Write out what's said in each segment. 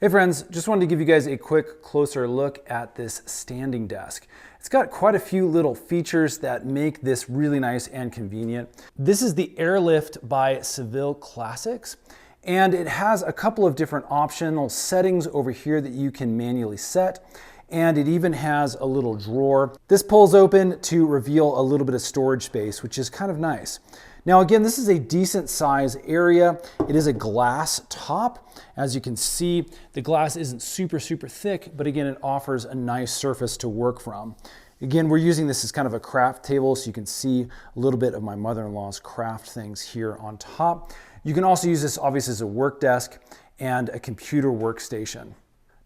Hey friends, just wanted to give you guys a quick closer look at this standing desk. It's got quite a few little features that make this really nice and convenient. This is the Airlift by Seville Classics, and it has a couple of different optional settings over here that you can manually set. And it even has a little drawer. This pulls open to reveal a little bit of storage space, which is kind of nice. Now again, this is a decent size area. It is a glass top. As you can see, the glass isn't super thick, but again, it offers a nice surface to work from. Again, we're using this as kind of a craft table, so you can see a little bit of my mother-in-law's craft things here on top. You can also use this obviously as a work desk and a computer workstation.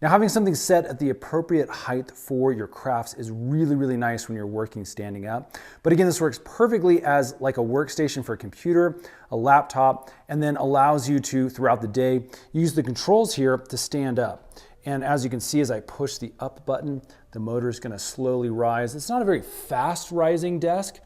Now, having something set at the appropriate height for your crafts is really nice when you're working standing up. But again, this works perfectly as like a workstation for a computer, a laptop, and then allows you to, throughout the day, use the controls here to stand up. And as you can see, as I push the up button, the motor is going to slowly rise. It's not a very fast rising desk,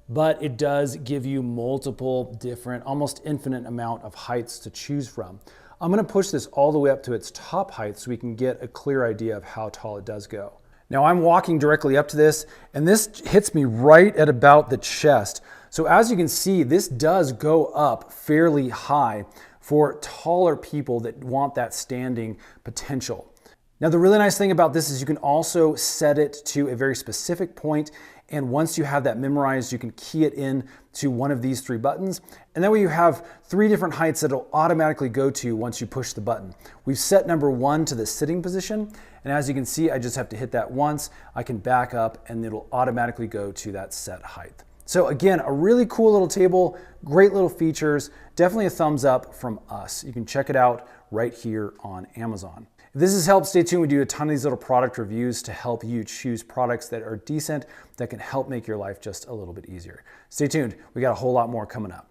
but it does give you multiple different, almost infinite amount of heights to choose from. I'm going to push this all the way up to its top height so we can get a clear idea of how tall it does go. Now I'm walking directly up to this, and this hits me right at about the chest. So as you can see, this does go up fairly high for taller people that want that standing potential. Now the really nice thing about this is you can also set it to a very specific point, and once you have that memorized, you can key it in to one of these three buttons, and that way you have three different heights that it'll automatically go to once you push the button. We've set number 1 to the sitting position, and as you can see, I just have to hit that once. I can back up and it'll automatically go to that set height. So again, a really cool little table, great little features, definitely a thumbs up from us. You can check it out right here on Amazon. If this has helped, stay tuned. We do a ton of these little product reviews to help you choose products that are decent, that can help make your life just a little bit easier. Stay tuned. We got a whole lot more coming up.